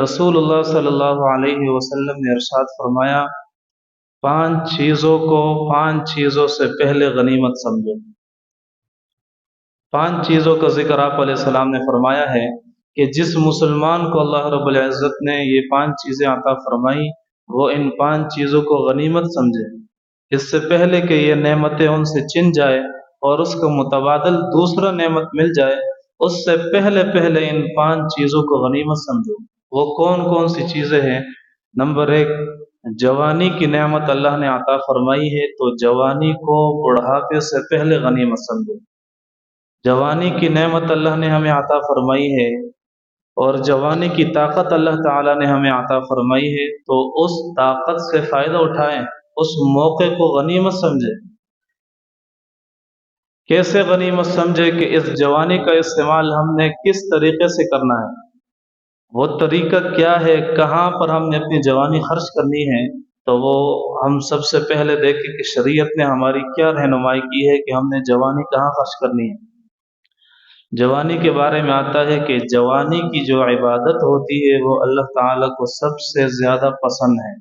رسول اللہ صلی اللہ علیہ وسلم نے ارشاد فرمایا، 5 چیزوں سے پہلے غنیمت سمجھو۔ 5 چیزوں کا ذکر آپ علیہ السلام نے فرمایا ہے کہ جس مسلمان کو اللہ رب العزت نے یہ 5 چیزیں عطا فرمائی، وہ ان 5 چیزوں کو غنیمت سمجھے، اس سے پہلے کہ یہ نعمتیں ان سے چھن جائے اور اس کو متبادل دوسرا نعمت مل جائے، اس سے پہلے ان 5 چیزوں کو غنیمت سمجھو۔ وہ کون کون سی چیزیں ہیں؟ نمبر 1، جوانی کی نعمت اللہ نے عطا فرمائی ہے، تو جوانی کو بڑھاپے سے پہلے غنیمت سمجھو۔ جوانی کی نعمت اللہ نے ہمیں عطا فرمائی ہے اور جوانی کی طاقت اللہ تعالیٰ نے ہمیں عطا فرمائی ہے، تو اس طاقت سے فائدہ اٹھائیں، اس موقع کو غنیمت سمجھیں۔ کیسے غنیمت سمجھے کہ اس جوانی کا استعمال ہم نے کس طریقے سے کرنا ہے، وہ طریقہ کیا ہے، کہاں پر ہم نے اپنی جوانی خرچ کرنی ہے، تو وہ ہم سب سے پہلے دیکھیں کہ شریعت نے ہماری کیا رہنمائی کی ہے کہ ہم نے جوانی کہاں خرچ کرنی ہے۔ جوانی کے بارے میں آتا ہے کہ جوانی کی جو عبادت ہوتی ہے وہ اللہ تعالیٰ کو سب سے زیادہ پسند ہے،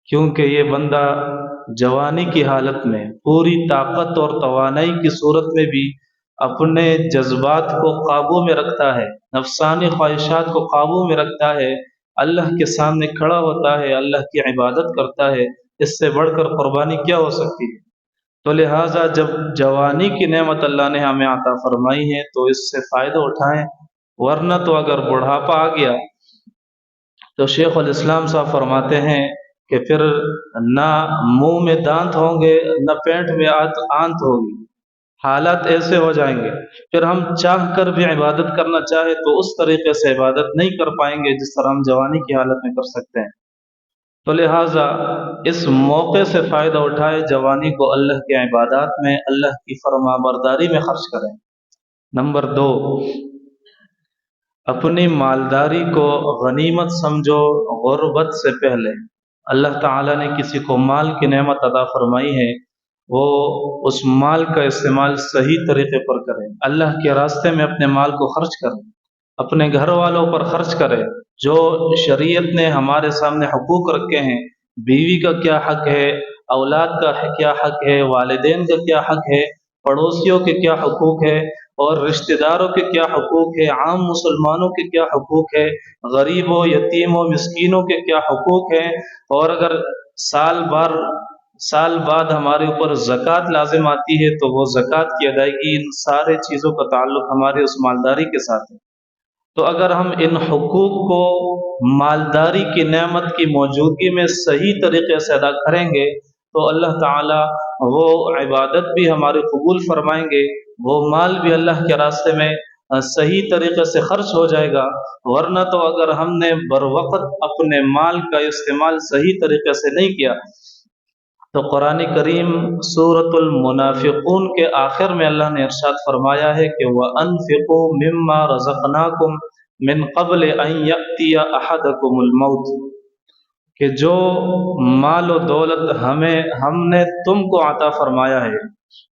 کیونکہ یہ بندہ جوانی کی حالت میں پوری طاقت اور توانائی کی صورت میں بھی اپنے جذبات کو قابو میں رکھتا ہے، نفسانی خواہشات کو قابو میں رکھتا ہے، اللہ کے سامنے کھڑا ہوتا ہے، اللہ کی عبادت کرتا ہے۔ اس سے بڑھ کر قربانی کیا ہو سکتی ہے؟ تو لہٰذا جب جوانی کی نعمت اللہ نے ہمیں عطا فرمائی ہے تو اس سے فائدہ اٹھائیں، ورنہ تو اگر بڑھاپا آ گیا تو شیخ الاسلام صاحب فرماتے ہیں کہ پھر نہ منہ میں دانت ہوں گے، نہ پینٹ میں آنت ہوگی، حالات ایسے ہو جائیں گے، پھر ہم چاہ کر بھی عبادت کرنا چاہے تو اس طریقے سے عبادت نہیں کر پائیں گے جس طرح ہم جوانی کی حالت میں کر سکتے ہیں۔ تو لہٰذا اس موقع سے فائدہ اٹھائے، جوانی کو اللہ کی عبادات میں، اللہ کی فرما برداری میں خرچ کریں۔ نمبر 2، اپنی مالداری کو غنیمت سمجھو غربت سے پہلے۔ اللہ تعالیٰ نے کسی کو مال کی نعمت عطا فرمائی ہے، وہ اس مال کا استعمال صحیح طریقے پر کرے، اللہ کے راستے میں اپنے مال کو خرچ کرے، اپنے گھر والوں پر خرچ کرے۔ جو شریعت نے ہمارے سامنے حقوق رکھے ہیں، بیوی کا کیا حق ہے، اولاد کا کیا حق ہے، والدین کا کیا حق ہے، پڑوسیوں کے کیا حقوق ہے، اور رشتہ داروں کے کیا حقوق ہے، عام مسلمانوں کے کیا حقوق ہے، غریبوں، یتیموں، مسکینوں کے کیا حقوق ہیں، اور اگر سال بعد ہمارے اوپر زکوٰۃ لازم آتی ہے تو وہ زکوٰۃ کی ادائیگی، ان سارے چیزوں کا تعلق ہمارے اس مالداری کے ساتھ ہے۔ تو اگر ہم ان حقوق کو مالداری کی نعمت کی موجودگی میں صحیح طریقے سے ادا کریں گے تو اللہ تعالیٰ وہ عبادت بھی ہماری قبول فرمائیں گے، وہ مال بھی اللہ کے راستے میں صحیح طریقے سے خرچ ہو جائے گا۔ ورنہ تو اگر ہم نے بر وقت اپنے مال کا استعمال صحیح طریقے سے نہیں کیا تو قرآن کریم سورۃ المنافقون کے آخر میں اللہ نے ارشاد فرمایا ہے کہ وَأَنفِقُوا مِمَّا رَزَقْنَاكُمْ مِن قَبْلِ أَن يَأْتِيَ أَحَدَكُمُ الْمَوْتُ، کہ جو مال و دولت ہم نے تم کو عطا فرمایا ہے،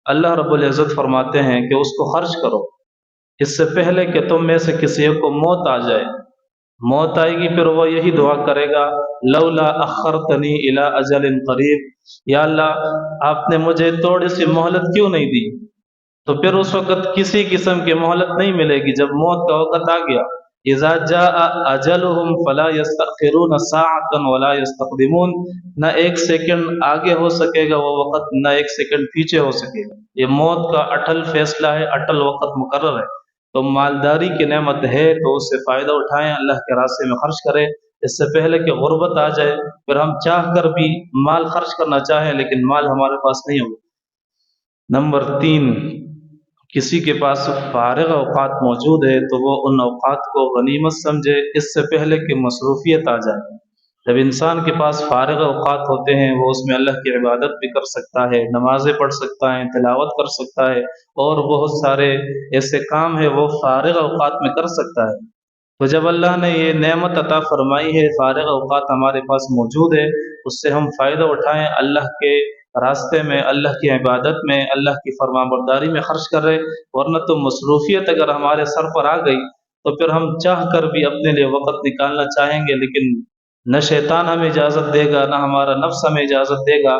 اللہ رب العزت فرماتے ہیں کہ اس کو خرچ کرو اس سے پہلے کہ تم میں سے کسی کو موت آ جائے۔ موت آئے گی پھر وہ یہی دعا کرے گا، لولا اخرتنی الی اجل قریب، یا اللہ آپ نے مجھے تھوڑی سی مہلت کیوں نہیں دی؟ تو پھر اس وقت کسی قسم کی مہلت نہیں ملے گی جب موت کا وقت آ گیا۔ اذا جاء اجلهم فلا يستأخرون ساعة ولا يستقدمون، نہ ایک سیکنڈ آگے ہو سکے گا وہ وقت، نہ ایک سیکنڈ پیچھے ہو سکے گا۔ یہ موت کا اٹل فیصلہ ہے، اٹل وقت مقرر ہے۔ تو مالداری کی نعمت ہے تو اس سے فائدہ اٹھائیں، اللہ کے راستے میں خرچ کریں، اس سے پہلے کہ غربت آ جائے، پھر ہم چاہ کر بھی مال خرچ کرنا چاہیں لیکن مال ہمارے پاس نہیں ہوگا۔ نمبر 3، کسی کے پاس فارغ اوقات موجود ہے تو وہ ان اوقات کو غنیمت سمجھے اس سے پہلے کہ مصروفیت آ جائے۔ جب انسان کے پاس فارغ اوقات ہوتے ہیں وہ اس میں اللہ کی عبادت بھی کر سکتا ہے، نمازیں پڑھ سکتا ہے، تلاوت کر سکتا ہے، اور بہت سارے ایسے کام ہیں وہ فارغ اوقات میں کر سکتا ہے۔ تو جب اللہ نے یہ نعمت عطا فرمائی ہے، فارغ اوقات ہمارے پاس موجود ہے، اس سے ہم فائدہ اٹھائیں، اللہ کے راستے میں، اللہ کی عبادت میں، اللہ کی فرما برداری میں خرچ کر رہے، ورنہ تو مصروفیت اگر ہمارے سر پر آ گئی تو پھر ہم چاہ کر بھی اپنے لیے وقت نکالنا چاہیں گے، لیکن نہ شیطان ہمیں اجازت دے گا، نہ ہمارا نفس ہمیں اجازت دے گا،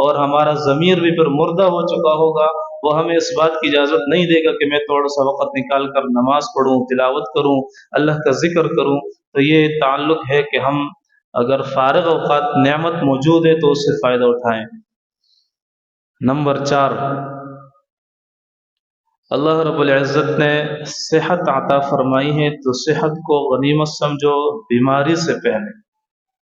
اور ہمارا ضمیر بھی پھر مردہ ہو چکا ہوگا، وہ ہمیں اس بات کی اجازت نہیں دے گا کہ میں تھوڑا سا وقت نکال کر نماز پڑھوں، تلاوت کروں، اللہ کا ذکر کروں۔ تو یہ تعلق ہے کہ ہم اگر فارغ اوقات نعمت موجود ہے تو اس سے فائدہ اٹھائیں۔ نمبر 4، اللہ رب العزت نے صحت عطا فرمائی ہے، تو صحت کو غنیمت سمجھو بیماری سے پہلے۔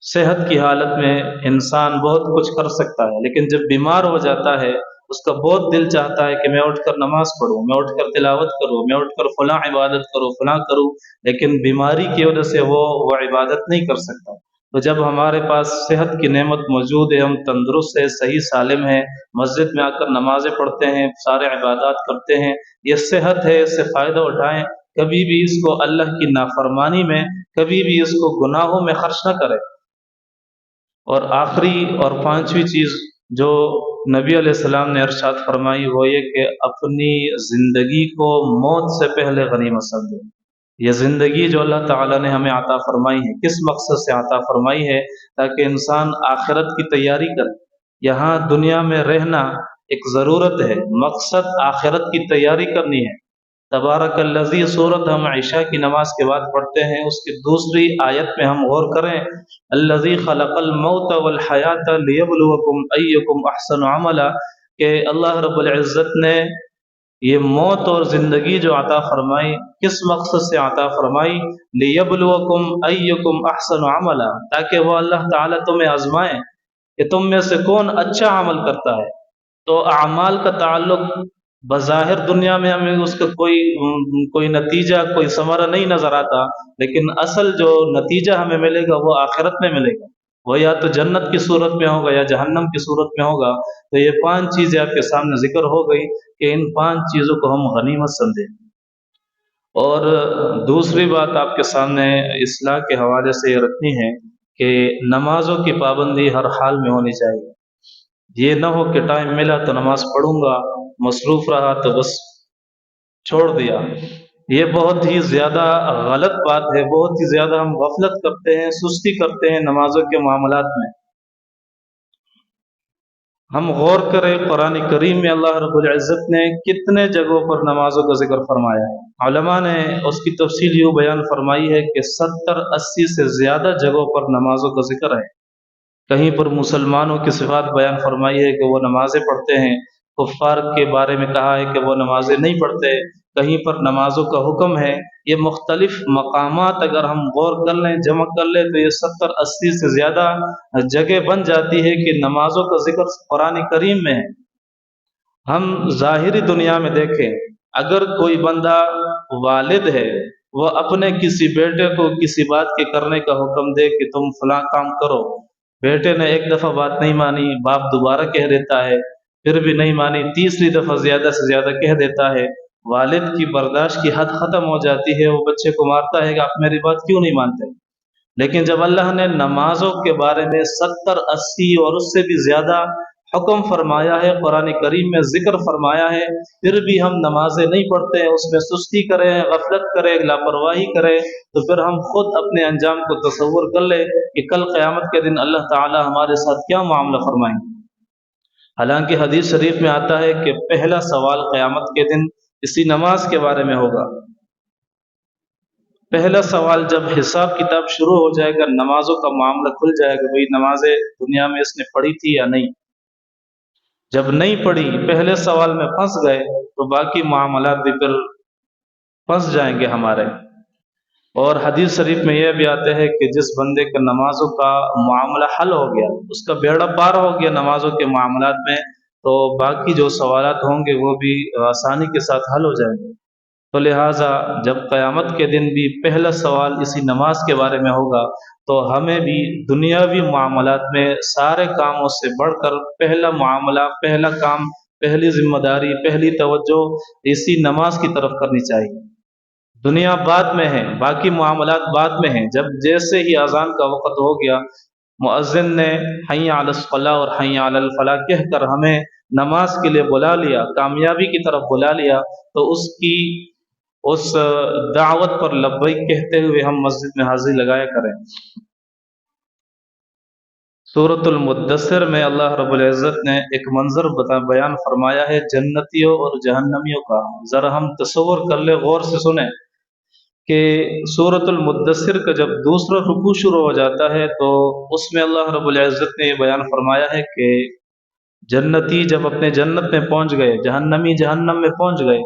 صحت کی حالت میں انسان بہت کچھ کر سکتا ہے، لیکن جب بیمار ہو جاتا ہے اس کا بہت دل چاہتا ہے کہ میں اٹھ کر نماز پڑھوں، میں اٹھ کر تلاوت کروں، میں اٹھ کر فلاں عبادت کروں، فلاں کروں، لیکن بیماری کی وجہ سے وہ عبادت نہیں کر سکتا۔ تو جب ہمارے پاس صحت کی نعمت موجود ہے، ہم تندرست ہیں، صحیح سالم ہیں، مسجد میں آ کر نمازیں پڑھتے ہیں، سارے عبادات کرتے ہیں، یہ صحت ہے، اس سے فائدہ اٹھائیں۔ کبھی بھی اس کو اللہ کی نافرمانی میں، کبھی بھی اس کو گناہوں میں خرچ نہ کریں۔ اور آخری اور 5ویں چیز جو نبی علیہ السلام نے ارشاد فرمائی وہ یہ کہ اپنی زندگی کو موت سے پہلے غنیمت سمجھو۔ یہ زندگی جو اللہ تعالیٰ نے ہمیں عطا فرمائی ہے، کس مقصد سے عطا فرمائی ہے؟ تاکہ انسان آخرت کی تیاری کرے۔ یہاں دنیا میں رہنا ایک ضرورت ہے، مقصد آخرت کی تیاری کرنی ہے۔ تبارک الذی سورت ہم عشاء کی نماز کے بعد پڑھتے ہیں، اس کی دوسری آیت میں ہم غور کریں، الذی خلق الموت والحیات لیبلوکم ایکم احسن عملا، کہ اللہ رب العزت نے یہ موت اور زندگی جو عطا فرمائی کس مقصد سے عطا فرمائی؟ لیبلوکم ایکم احسن عملا، تاکہ وہ اللہ تعالیٰ تمہیں آزمائیں کہ تم میں سے کون اچھا عمل کرتا ہے۔ تو اعمال کا تعلق بظاہر دنیا میں ہمیں اس کا کوئی نتیجہ، کوئی ثمرہ نہیں نظر آتا، لیکن اصل جو نتیجہ ہمیں ملے گا وہ آخرت میں ملے گا، وہ یا تو جنت کی صورت میں ہوگا یا جہنم کی صورت میں ہوگا۔ تو یہ 5 چیزیں آپ کے سامنے ذکر ہو گئی کہ ان 5 چیزوں کو ہم غنیمت سمجھیں۔ اور دوسری بات آپ کے سامنے اصلاح کے حوالے سے یہ رکھنی ہے کہ نمازوں کی پابندی ہر حال میں ہونی چاہیے۔ یہ نہ ہو کہ ٹائم ملا تو نماز پڑھوں گا، مصروف رہا تو بس چھوڑ دیا۔ یہ بہت ہی زیادہ غلط بات ہے، بہت ہی زیادہ ہم غفلت کرتے ہیں، سستی کرتے ہیں نمازوں کے معاملات میں۔ ہم غور کریں قرآن کریم میں اللہ رب العزت نے کتنے جگہوں پر نمازوں کا ذکر فرمایا ہے۔ علماء نے اس کی تفصیل یوں بیان فرمائی ہے کہ 70-80 سے زیادہ جگہوں پر نمازوں کا ذکر ہے۔ کہیں پر مسلمانوں کی صفات بیان فرمائی ہے کہ وہ نمازیں پڑھتے ہیں، کفار کے بارے میں کہا ہے کہ وہ نمازیں نہیں پڑھتے، کہیں پر نمازوں کا حکم ہے۔ یہ مختلف مقامات اگر ہم غور کر لیں، جمع کر لیں، تو یہ 70-80 سے زیادہ جگہ بن جاتی ہے کہ نمازوں کا ذکر قرآن کریم میں ہے۔ ہم ظاہری دنیا میں دیکھیں، اگر کوئی بندہ والد ہے، وہ اپنے کسی بیٹے کو کسی بات کے کرنے کا حکم دے کہ تم فلاں کام کرو، بیٹے نے ایک دفعہ بات نہیں مانی، باپ دوبارہ کہہ دیتا ہے، پھر بھی نہیں مانی، تیسری دفعہ زیادہ سے زیادہ کہہ دیتا ہے، والد کی برداشت کی حد ختم ہو جاتی ہے، وہ بچے کو مارتا ہے کہ آپ میری بات کیوں نہیں مانتے۔ لیکن جب اللہ نے نمازوں کے بارے میں 70-80 اور اس سے بھی زیادہ حکم فرمایا ہے، قرآن کریم میں ذکر فرمایا ہے، پھر بھی ہم نمازیں نہیں پڑھتے ہیں، اس میں سستی کریں، غفلت کریں، لاپرواہی کریں، تو پھر ہم خود اپنے انجام کو تصور کر لیں کہ کل قیامت کے دن اللہ تعالی ہمارے ساتھ کیا معاملہ فرمائیں گے۔ حالانکہ حدیث شریف میں آتا ہے کہ پہلا سوال قیامت کے دن اسی نماز کے بارے میں ہوگا۔ پہلا سوال جب حساب کتاب شروع ہو جائے گا، نمازوں کا معاملہ کھل جائے گا، بھئی نمازیں دنیا میں اس نے پڑھی تھی یا نہیں۔ جب نہیں پڑھی، پہلے سوال میں پھنس گئے، تو باقی معاملات بھی پھر پھنس جائیں گے ہمارے۔ اور حدیث شریف میں یہ بھی آتے ہیں کہ جس بندے کا نمازوں کا معاملہ حل ہو گیا، اس کا بیڑا پار ہو گیا نمازوں کے معاملات میں، تو باقی جو سوالات ہوں گے وہ بھی آسانی کے ساتھ حل ہو جائیں گے۔ تو لہٰذا جب قیامت کے دن بھی پہلا سوال اسی نماز کے بارے میں ہوگا، تو ہمیں بھی دنیاوی معاملات میں سارے کاموں سے بڑھ کر پہلا معاملہ، پہلا کام، پہلی ذمہ داری، پہلی توجہ اسی نماز کی طرف کرنی چاہیے۔ دنیا بعد میں ہے، باقی معاملات بعد میں ہیں۔ جب جیسے ہی اذان کا وقت ہو گیا، مؤذن نے حی علی الصلاۃ اور حی علی الفلاح کہہ کر ہمیں نماز کے لیے بلا لیا، کامیابی کی طرف بلا لیا، تو اس دعوت پر لبیک کہتے ہوئے ہم مسجد میں حاضری لگایا کریں۔ سورۃ المدثر میں اللہ رب العزت نے ایک منظر بیان فرمایا ہے جنتیوں اور جہنمیوں کا۔ ذرا ہم تصور کر لیں، غور سے سنیں کہ سورۃ المدثر کا جب دوسرا رکوع شروع ہو جاتا ہے تو اس میں اللہ رب العزت نے یہ بیان فرمایا ہے کہ جنتی جب اپنے جنت میں پہنچ گئے، جہنمی جہنم میں پہنچ گئے،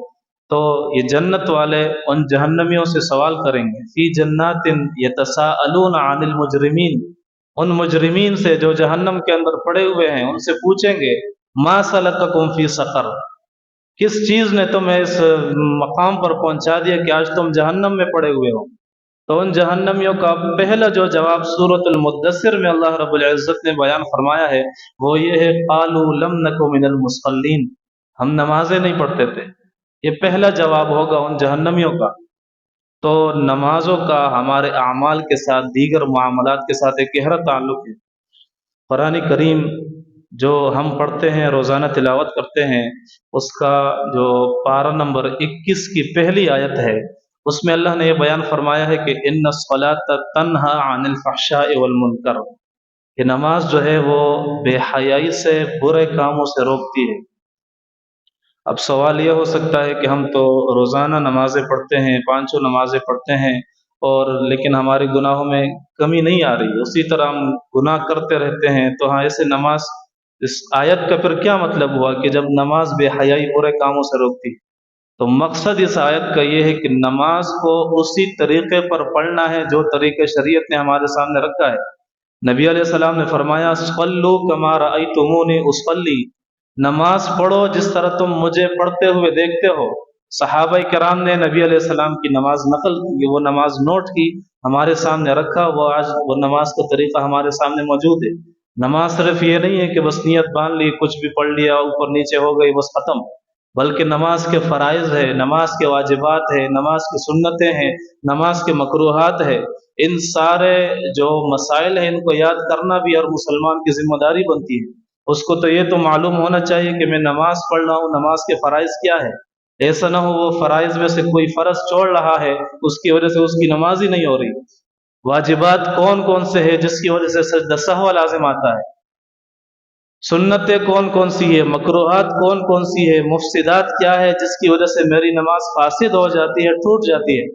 تو یہ جنت والے ان جہنمیوں سے سوال کریں گے، فی جنات یتساءلون عن المجرمین، ان مجرمین سے جو جہنم کے اندر پڑے ہوئے ہیں، ان سے پوچھیں گے ما سلککم فی سقر، کس چیز نے تمہیں اس مقام پر پہنچا دیا کہ آج تم جہنم میں پڑے ہوئے ہو؟ تو ان جہنمیوں کا پہلا جو جواب سورۃ المدثر میں اللہ رب العزت نے بیان فرمایا ہے وہ یہ ہے قالوا لم نک من المصلین، ہم نمازیں نہیں پڑھتے تھے۔ یہ پہلا جواب ہوگا ان جہنمیوں کا۔ تو نمازوں کا ہمارے اعمال کے ساتھ، دیگر معاملات کے ساتھ ایک گہرا تعلق ہے۔ قرآن کریم جو ہم پڑھتے ہیں، روزانہ تلاوت کرتے ہیں، اس کا جو پارہ نمبر 21 کی پہلی آیت ہے، اس میں اللہ نے یہ بیان فرمایا ہے کہ ان الصلاۃ تنہا عن الفحشاء والمنکر، کہ نماز جو ہے وہ بے حیائی سے، برے کاموں سے روکتی ہے۔ اب سوال یہ ہو سکتا ہے کہ ہم تو روزانہ نمازیں پڑھتے ہیں، پانچوں نمازیں پڑھتے ہیں، اور لیکن ہمارے گناہوں میں کمی نہیں آ رہی، اسی طرح ہم گناہ کرتے رہتے ہیں، تو ہاں ایسے نماز، اس آیت کا پھر کیا مطلب ہوا کہ جب نماز بے حیائی برے کاموں سے روکتی؟ تو مقصد اس آیت کا یہ ہے کہ نماز کو اسی طریقے پر پڑھنا ہے جو طریقے شریعت نے ہمارے سامنے رکھا ہے۔ نبی علیہ السلام نے فرمایا صلوا کما رأیتمونی اصلی، نماز پڑھو جس طرح تم مجھے پڑھتے ہوئے دیکھتے ہو۔ صحابہ کرام نے نبی علیہ السلام کی نماز نقل کی، وہ نماز نوٹ کی، ہمارے سامنے رکھا، وہ آج وہ نماز کا طریقہ ہمارے سامنے موجود ہے۔ نماز صرف یہ نہیں ہے کہ بس نیت باندھ لی، کچھ بھی پڑھ لیا، اوپر نیچے ہو گئی، بس ختم، بلکہ نماز کے فرائض ہے، نماز کے واجبات ہے، نماز کی سنتیں ہیں، نماز کے مکروہات ہے، ان سارے جو مسائل ہیں ان کو یاد کرنا بھی ہر مسلمان کی ذمہ داری بنتی ہے۔ اس کو تو یہ تو معلوم ہونا چاہیے کہ میں نماز پڑھ رہا ہوں، نماز کے فرائض کیا ہے، ایسا نہ ہو وہ فرائض میں سے کوئی فرض چھوڑ رہا ہے، اس کی وجہ سے اس کی نماز ہی نہیں ہو رہی۔ واجبات کون کون سے ہیں جس کی وجہ سے سجدہ سہو لازم آتا ہے، سنتیں کون کون سی ہے، مکروہات کون کون سی ہے، مفسدات کیا ہے جس کی وجہ سے میری نماز فاسد ہو جاتی ہے، ٹوٹ جاتی ہے۔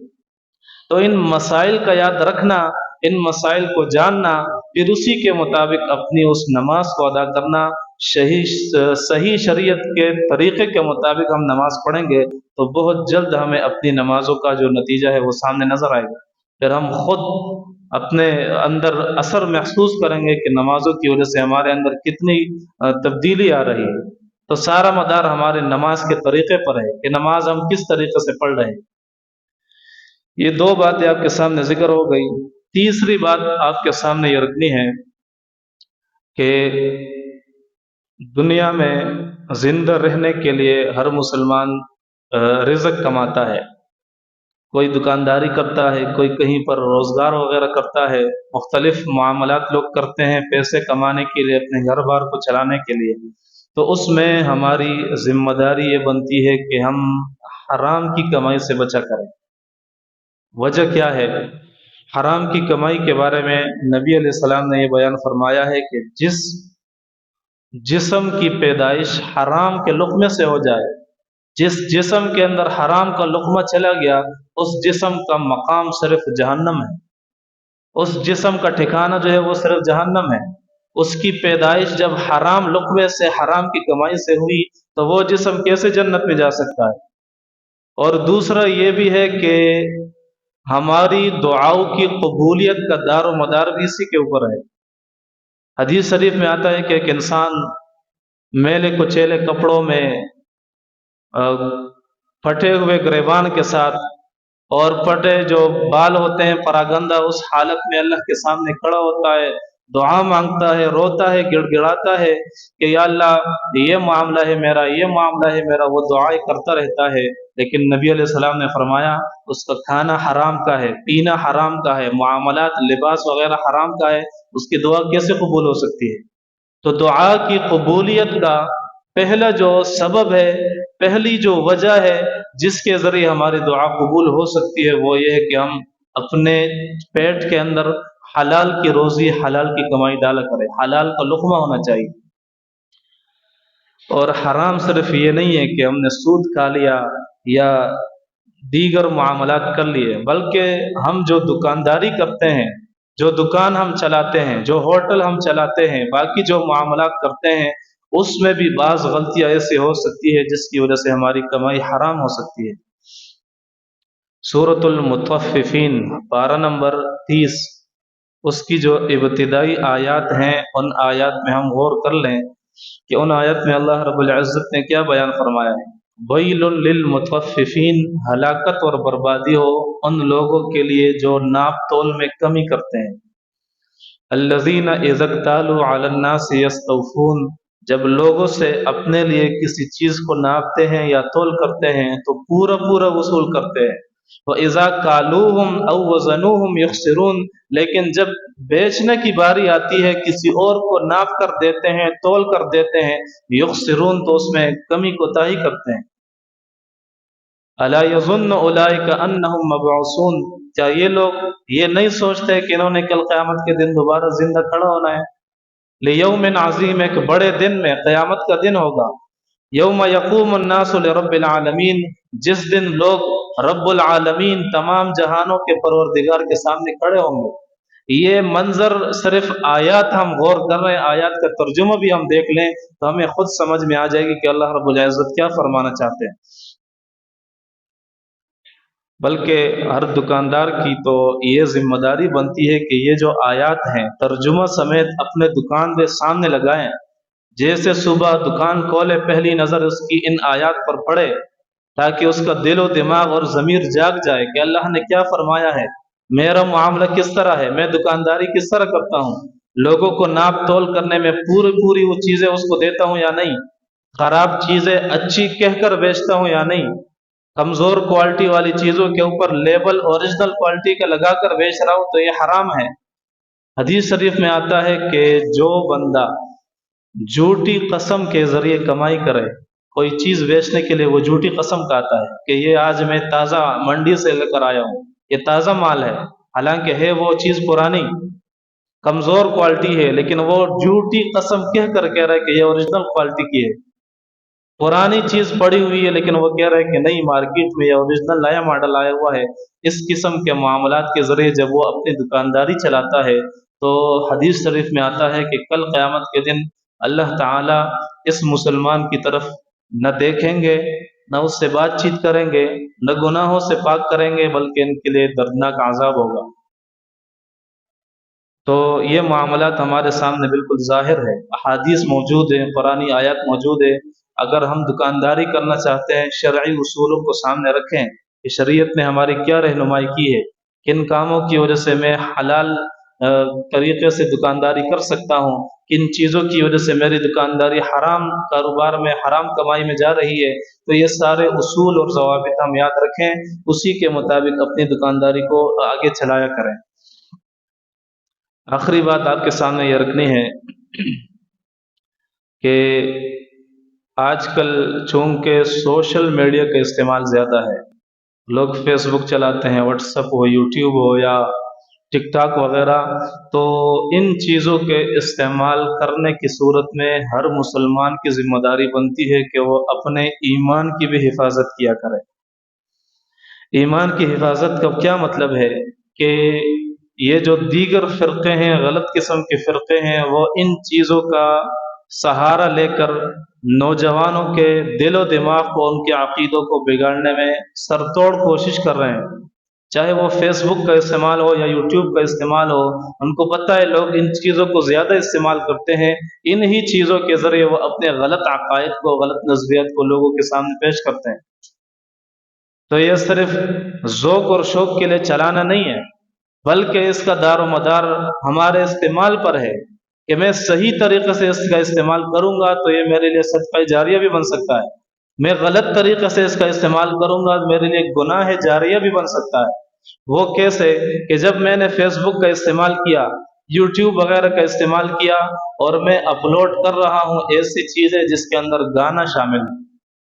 تو ان مسائل کا یاد رکھنا، ان مسائل کو جاننا، پھر اسی کے مطابق اپنی اس نماز کو ادا کرنا، صحیح شریعت کے طریقے کے مطابق ہم نماز پڑھیں گے تو بہت جلد ہمیں اپنی نمازوں کا جو نتیجہ ہے وہ سامنے نظر آئے گا۔ پھر ہم خود اپنے اندر اثر محسوس کریں گے کہ نمازوں کی وجہ سے ہمارے اندر کتنی تبدیلی آ رہی ہے۔ تو سارا مدار ہمارے نماز کے طریقے پر ہے کہ نماز ہم کس طریقے سے پڑھ رہے ہیں۔ یہ دو باتیں آپ کے سامنے ذکر ہو گئی۔ تیسری بات آپ کے سامنے یہ رکھنی ہے کہ دنیا میں زندہ رہنے کے لیے ہر مسلمان رزق کماتا ہے، کوئی دکانداری کرتا ہے، کوئی کہیں پر روزگار وغیرہ کرتا ہے، مختلف معاملات لوگ کرتے ہیں پیسے کمانے کے لیے، اپنے گھر بار کو چلانے کے لیے۔ تو اس میں ہماری ذمہ داری یہ بنتی ہے کہ ہم حرام کی کمائی سے بچا کریں۔ وجہ کیا ہے؟ حرام کی کمائی کے بارے میں نبی علیہ السلام نے یہ بیان فرمایا ہے کہ جس جسم کی پیدائش حرام کے لقمے سے ہو جائے، جس جسم کے اندر حرام کا لقمہ چلا گیا، اس جسم کا مقام صرف جہنم ہے، اس جسم کا ٹھکانہ جو ہے وہ صرف جہنم ہے۔ اس کی پیدائش جب حرام لقمے سے، حرام کی کمائی سے ہوئی تو وہ جسم کیسے جنت میں جا سکتا ہے؟ اور دوسرا یہ بھی ہے کہ ہماری دعاؤں کی قبولیت کا دار و مدار بھی اسی کے اوپر ہے۔ حدیث شریف میں آتا ہے کہ ایک انسان میلے کچیلے کپڑوں میں، پھٹے ہوئے گریبان کے ساتھ اور پھٹے جو بال ہوتے ہیں پراگندہ، اس حالت میں اللہ کے سامنے کھڑا ہوتا ہے، دعا مانگتا ہے، روتا ہے، گڑ گڑاتا ہے کہ یا اللہ یہ معاملہ ہے میرا، یہ معاملہ ہے میرا، وہ دعائیں کرتا رہتا ہے۔ لیکن نبی علیہ السلام نے فرمایا اس کا کھانا حرام کا ہے، پینا حرام کا ہے، معاملات لباس وغیرہ حرام کا ہے، اس کی دعا کیسے قبول ہو سکتی ہے؟ تو دعا کی قبولیت کا پہلا جو سبب ہے، پہلی جو وجہ ہے، جس کے ذریعے ہماری دعا قبول ہو سکتی ہے وہ یہ ہے کہ ہم اپنے پیٹ کے اندر حلال کی روزی حلال کی کمائی ڈالا کریں، حلال کا لقمہ ہونا چاہیے۔ اور حرام صرف یہ نہیں ہے کہ ہم نے سود کھا لیا یا دیگر معاملات کر لیے، بلکہ ہم جو دکانداری کرتے ہیں، جو دکان ہم چلاتے ہیں، جو ہوٹل ہم چلاتے ہیں، باقی جو معاملات کرتے ہیں، اس میں بھی بعض غلطیاں ایسی ہو سکتی ہے جس کی وجہ سے ہماری کمائی حرام ہو سکتی ہے۔ سورۃ المطففین پارہ نمبر 30، اس کی جو ابتدائی آیات ہیں ان آیات میں ہم غور کر لیں کہ ان آیات میں اللہ رب العزت نے کیا بیان فرمایا ہے۔ ویل للمطففین، ہلاکت اور بربادی ہو ان لوگوں کے لیے جو ناپ تول میں کمی کرتے ہیں۔ الذین اذا اکتالوا علی الناس یستوفون، جب لوگوں سے اپنے لیے کسی چیز کو ناپتے ہیں یا تول کرتے ہیں تو پورا پورا وصول کرتے ہیں۔ وَإِذَا كَالُوهُمْ أَوْ وَزَنُوهُمْ يُخْسِرُونَ، لیکن جب بیچنے کی باری آتی ہے کسی اور کو ناپ کر دیتے ہیں، تول کر دیتے ہیں، یخسرون تو اس میں کمی کوتاہی کرتے ہیں۔ أَلَا يَظُنُّ أُولَئِكَ أَنَّهُمْ مَبْعُوثُونَ، کیا یہ لوگ یہ نہیں سوچتے کہ انہوں نے کل قیامت کے دن دوبارہ زندہ کھڑا ہونا ہے؟ لِيَوْمٍ عَظِيمٍ، ایک بڑے دن میں، قیامت کا دن ہوگا۔ یوم یقوم الناس لرب العالمین، جس دن لوگ رب العالمین تمام جہانوں کے پروردگار کے سامنے کھڑے ہوں گے۔ یہ منظر صرف آیات ہم غور کر رہے ہیں، آیات کا ترجمہ بھی ہم دیکھ لیں تو ہمیں خود سمجھ میں آ جائے گی کہ اللہ رب العزت کیا فرمانا چاہتے ہیں۔ بلکہ ہر دکاندار کی تو یہ ذمہ داری بنتی ہے کہ یہ جو آیات ہیں ترجمہ سمیت اپنے دکان کے سامنے لگائیں، جیسے صبح دکان کھولے پہلی نظر اس کی ان آیات پر پڑے، تاکہ اس کا دل و دماغ اور ضمیر جاگ جائے کہ اللہ نے کیا فرمایا ہے، میرا معاملہ کس طرح ہے، میں دکانداری کس طرح کرتا ہوں، لوگوں کو ناپ تول کرنے میں پوری وہ چیزیں اس کو دیتا ہوں یا نہیں، خراب چیزیں اچھی کہہ کر بیچتا ہوں یا نہیں، کمزور کوالٹی والی چیزوں کے اوپر لیبل اوریجنل کوالٹی کا لگا کر بیچ رہا ہوں تو یہ حرام ہے۔ حدیث شریف میں آتا ہے کہ جو بندہ جھوٹی قسم کے ذریعے کمائی کرے، کوئی چیز بیچنے کے لیے وہ جھوٹی قسم کہتا ہے کہ یہ آج میں تازہ منڈی سے لے کر آیا ہوں، یہ تازہ مال ہے، حالانکہ ہے وہ چیز پرانی کمزور کوالٹی ہے، لیکن وہ جھوٹی قسم کہہ کر کہہ رہا ہے کہ یہ اوریجنل کوالٹی کی ہے، پرانی چیز پڑی ہوئی ہے لیکن وہ کہہ رہا ہے کہ نہیں مارکیٹ میں یہ اوریجنل نیا ماڈل آیا ہوا ہے۔ اس قسم کے معاملات کے ذریعے جب وہ اپنی دکانداری چلاتا ہے تو حدیث شریف میں آتا ہے کہ کل قیامت کے دن اللہ تعالیٰ اس مسلمان کی طرف نہ دیکھیں گے، نہ اس سے بات چیت کریں گے، نہ گناہوں سے پاک کریں گے، بلکہ ان کے لیے دردناک عذاب ہوگا۔ تو یہ معاملات ہمارے سامنے بالکل ظاہر ہے، احادیث موجود ہیں، قرآنی آیات موجود ہے۔ اگر ہم دکانداری کرنا چاہتے ہیں شرعی اصولوں کو سامنے رکھیں کہ شریعت نے ہماری کیا رہنمائی کی ہے، کن کاموں کی وجہ سے میں حلال طریقے سے دکانداری کر سکتا ہوں، کن چیزوں کی وجہ سے میری دکانداری حرام کاروبار میں حرام کمائی میں جا رہی ہے، تو یہ سارے اصول اور ضوابط ہم یاد رکھیں، اسی کے مطابق اپنی دکانداری کو آگے چلایا کریں۔ آخری بات آپ کے سامنے یہ رکھنی ہے کہ آج کل چونکہ سوشل میڈیا کا استعمال زیادہ ہے، لوگ فیس بک چلاتے ہیں، واٹس ایپ ہو، یوٹیوب ہو یا ٹک ٹاک وغیرہ، تو ان چیزوں کے استعمال کرنے کی صورت میں ہر مسلمان کی ذمہ داری بنتی ہے کہ وہ اپنے ایمان کی بھی حفاظت کیا کرے۔ ایمان کی حفاظت کا کیا مطلب ہے کہ یہ جو دیگر فرقے ہیں، غلط قسم کے فرقے ہیں، وہ ان چیزوں کا سہارا لے کر نوجوانوں کے دل و دماغ کو، ان کے عقیدوں کو بگاڑنے میں سر توڑ کوشش کر رہے ہیں، چاہے وہ فیس بک کا استعمال ہو یا یوٹیوب کا استعمال ہو۔ ان کو پتہ ہے لوگ ان چیزوں کو زیادہ استعمال کرتے ہیں، انہی چیزوں کے ذریعے وہ اپنے غلط عقائد کو، غلط نظریات کو لوگوں کے سامنے پیش کرتے ہیں۔ تو یہ صرف ذوق اور شوق کے لیے چلانا نہیں ہے، بلکہ اس کا دار و مدار ہمارے استعمال پر ہے کہ میں صحیح طریقے سے اس کا استعمال کروں گا تو یہ میرے لیے صدقہ جاریہ بھی بن سکتا ہے، میں غلط طریقے سے اس کا استعمال کروں گا تو میرے لیے گناہ جاریہ بھی بن سکتا ہے۔ وہ کیسے کہ جب میں نے فیس بک کا استعمال کیا، یوٹیوب وغیرہ کا استعمال کیا اور میں اپلوڈ کر رہا ہوں ایسی چیزیں جس کے اندر گانا شامل ہے،